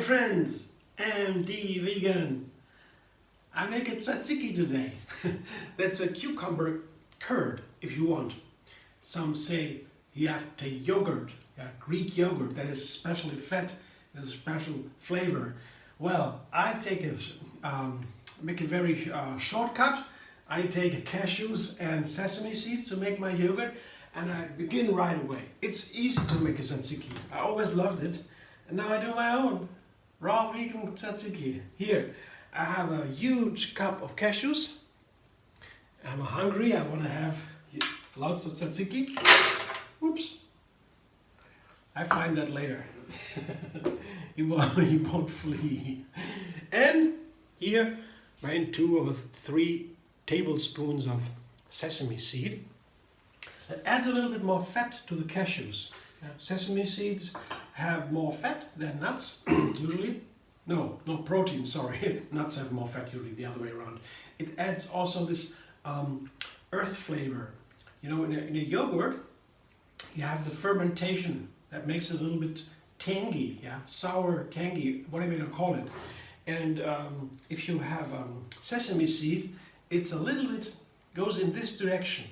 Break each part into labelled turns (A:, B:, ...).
A: friends, MD Vegan. I make a tzatziki today. That's a cucumber curd if you want. Some say you have to take yogurt, Greek yogurt that is especially fat, is a special flavor. Well, I take it, make a very shortcut. I take cashews and sesame seeds to make my yogurt, and I begin right away. It's easy to make a tzatziki. I always loved it, and now I do my own raw vegan tzatziki. Here, I have a huge cup of cashews. I'm hungry. I want to have lots of tzatziki. Oops. I find that later. He won't flee. And here, 2 or 3 tablespoons of sesame seed. That adds a little bit more fat to the cashews. Sesame seeds have more fat than nuts, usually. No protein, sorry. Nuts have more fat, usually the other way around. It adds also this earth flavor. You know, in a yogurt, you have the fermentation that makes it a little bit tangy, sour, tangy, whatever you call it. And if you have sesame seed, it's a little bit, goes in this direction.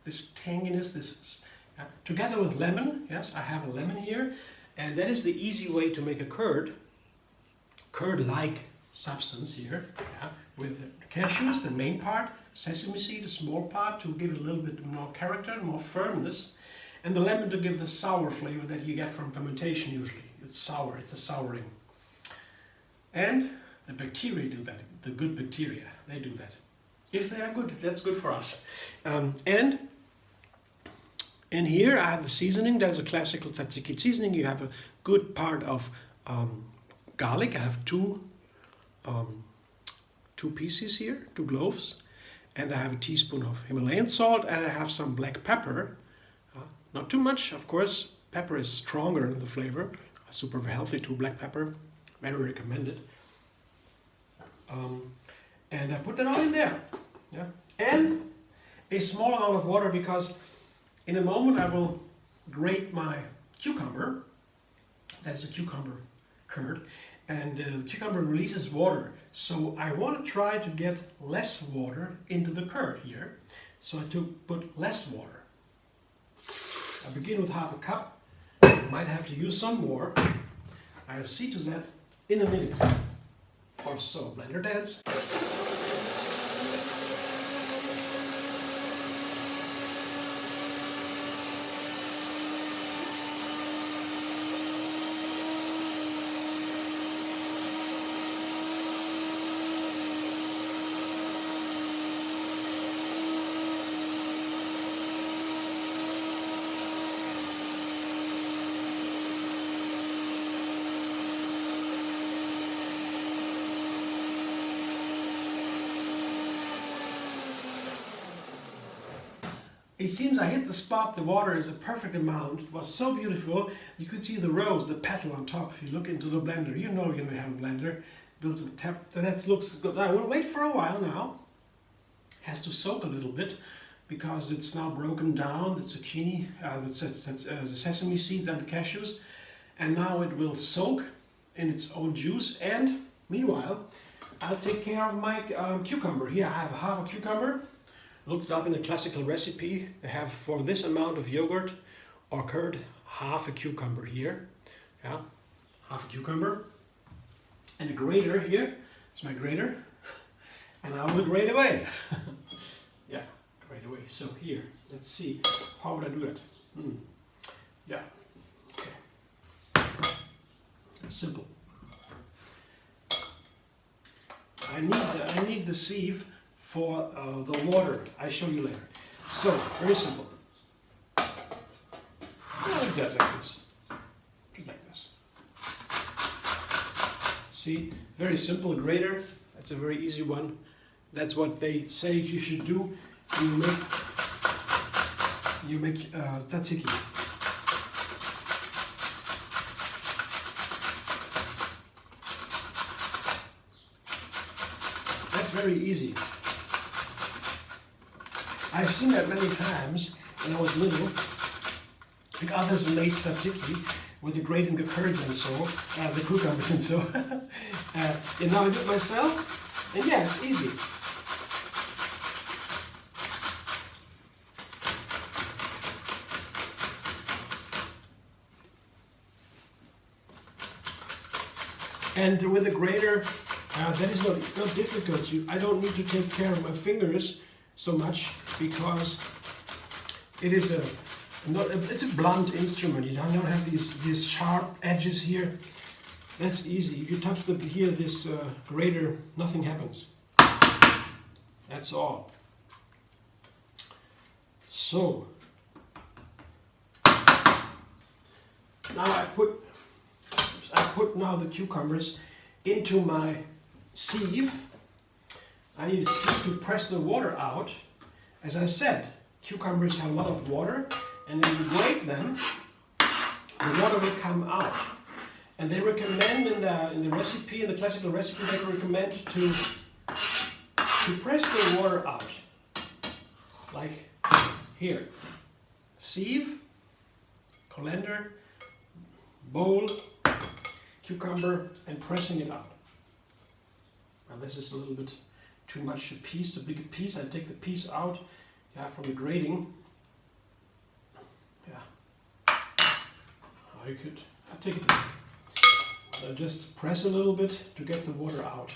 A: This tanginess, together with lemon. Yes, I have a lemon here. And that is the easy way to make a curd-like substance here. With cashews, the main part, sesame seed, a small part, to give it a little bit more character, more firmness. And the lemon to give the sour flavor that you get from fermentation usually. It's sour, it's a souring. And the bacteria do that, the good bacteria, they do that. If they are good, that's good for us. And here I have the seasoning. That is a classical tzatziki seasoning. You have a good part of garlic. I have two pieces here, 2 cloves. And I have a teaspoon of Himalayan salt, and I have some black pepper. Not too much, of course. Pepper is stronger in the flavor. Super healthy too, black pepper. Very recommended. And I put that all in there. And a small amount of water, because in a moment I will grate my cucumber. That's a cucumber curd. And the cucumber releases water. So I want to try to get less water into the curd here. So I put less water. I begin with half a cup. Might have to use some more. I'll see to that in a minute or so. Blender dance. It seems I hit the spot. The water is a perfect amount. It was so beautiful. You could see the rose, the petal on top. If you look into the blender, you know you're going to have a blender. Builds a tap. That looks good. I will wait for a while now. Has to soak a little bit because it's now broken down. The zucchini, the sesame seeds and the cashews. And now it will soak in its own juice. And meanwhile, I'll take care of my cucumber. Here I have half a cucumber. Looked it up in a classical recipe. I have, for this amount of yogurt or curd, half a cucumber here. Half a cucumber. And a grater here. It's my grater. And I will grate away. Grate away. So here, let's see. How would I do it? Okay. Simple. I need the sieve for the water. I show you later. So, very simple. Like that, like this. Just like this. See, very simple grater. That's a very easy one. That's what they say you should do. You make tzatziki. That's very easy. I've seen that many times when I was little. Like others made tzatziki, with the grating the curds and so, the cucumbers and so. And now I do it myself, and yeah, it's easy. And with a grater, that is not difficult. I don't need to take care of my fingers so much because it is it's a blunt instrument. You don't have these sharp edges here. That's easy. You touch this grater, nothing happens. That's all. So now I put now the cucumbers into my sieve. I need a sieve to press the water out. As I said, cucumbers have a lot of water, and when you grate them, the water will come out. And they recommend in the recipe, in the classical recipe, they recommend to press the water out, like here. Sieve, colander, bowl, cucumber, and pressing it out. Now this is a little bit too much a piece, a big piece. I take the piece out, from the grating. I take it. I just press a little bit to get the water out.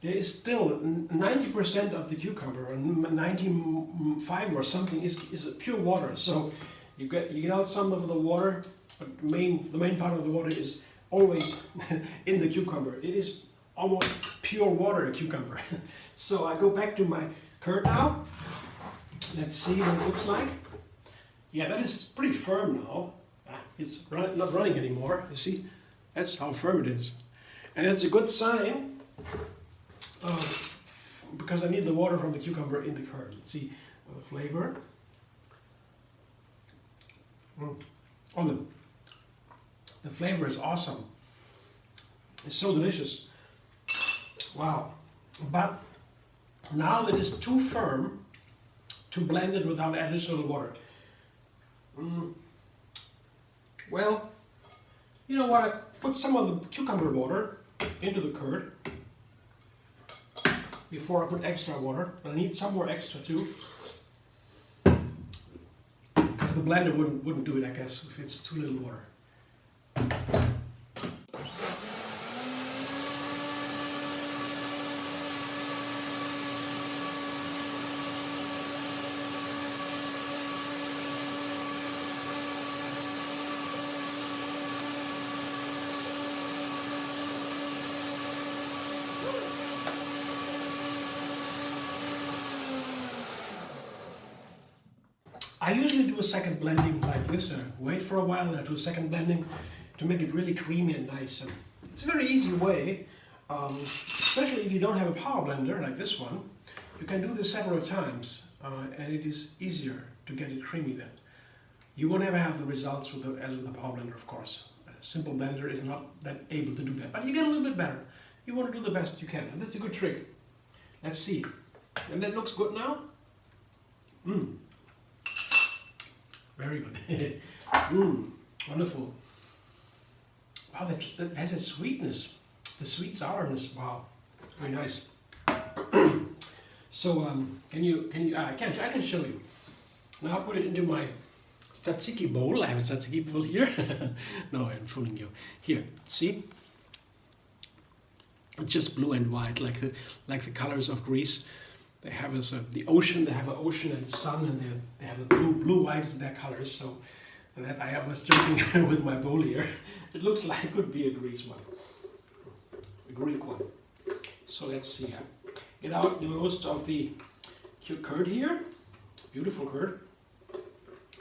A: There is still 90% of the cucumber, or 95 or something, is pure water. So you get out some of the water, but the main part of the water is always in the cucumber. It is almost pure water, a cucumber. So I go back to my curd now. Let's see what it looks like. Yeah, that is pretty firm now. It's not running anymore. You see, that's how firm it is. And it's a good sign because I need the water from the cucumber in the curd. Let's see the flavor. Oh, the flavor is awesome. It's so delicious. Wow. But now it is too firm to blend it without additional water. Well, you know what? I put some of the cucumber water into the curd before I put extra water. But I need some more extra too, because the blender wouldn't do it, I guess, if it's too little water. I usually do a second blending like this, wait for a while and I do a second blending to make it really creamy and nice. It's a very easy way, especially if you don't have a power blender like this one. You can do this several times and it is easier to get it creamy then. You won't ever have the results as with a power blender, of course. A simple blender is not that able to do that, but you get a little bit better. You want to do the best you can, and that's a good trick. Let's see. And that looks good now? Very good. Wonderful. Wow, that has a sweetness. The sweet sourness. Wow, very nice. So I can show you. Now I'll put it into my tzatziki bowl. I have a tzatziki bowl here. No, I'm fooling you. Here, see? It's just blue and white, like the colors of Greece. They have the ocean. They have an ocean and the sun, and they have the blue white as their colors. So that I was joking with my bowl here. It looks like it could be a Greece one, a Greek one. So let's see. Get out the most of the curd here. Beautiful curd.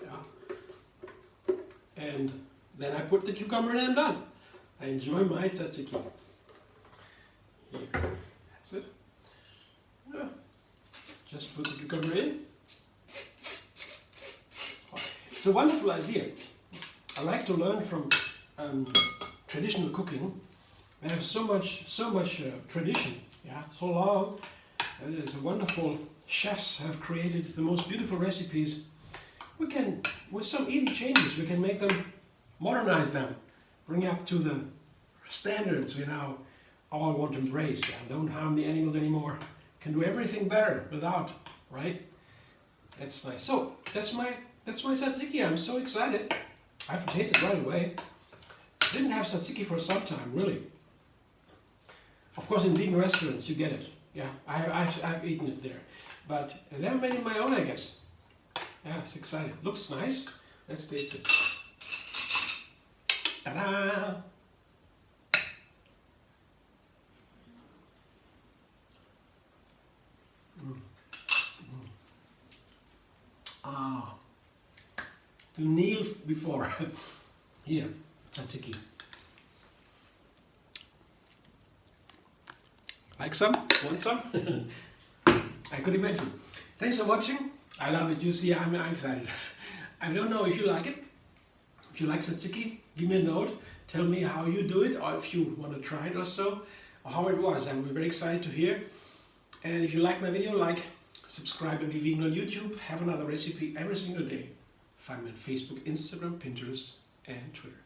A: Yeah. And then I put the cucumber in and I'm done. I enjoy my tzatziki. Here. That's it. Yeah. Just put the cucumber in. It's a wonderful idea. I like to learn from traditional cooking. They have so much tradition. Yeah, so long. And it is a wonderful. Chefs have created the most beautiful recipes. We can, with some easy changes, we can make them modernize them, bring up to the standards we now all want to embrace. And don't harm the animals anymore. Can do everything better without, right? That's nice. So that's my tzatziki. I'm so excited. I have to taste it right away. I didn't have tzatziki for some time, really. Of course, in vegan restaurants you get it. Yeah, I've eaten it there, but I never made it my own, I guess. Yeah, it's exciting. Looks nice. Let's taste it. Ta-da! Ah, to kneel before. Here, tzatziki. Like some? Want some? I could imagine. Thanks for watching. I love it. You see, I'm excited. I don't know if you like it. If you like tzatziki, give me a note. Tell me how you do it, or if you want to try it or so, or how it was. I'm very excited to hear. And if you like my video, like, subscribe, and be vegan on YouTube. Have another recipe every single day. Find me on Facebook, Instagram, Pinterest, and Twitter.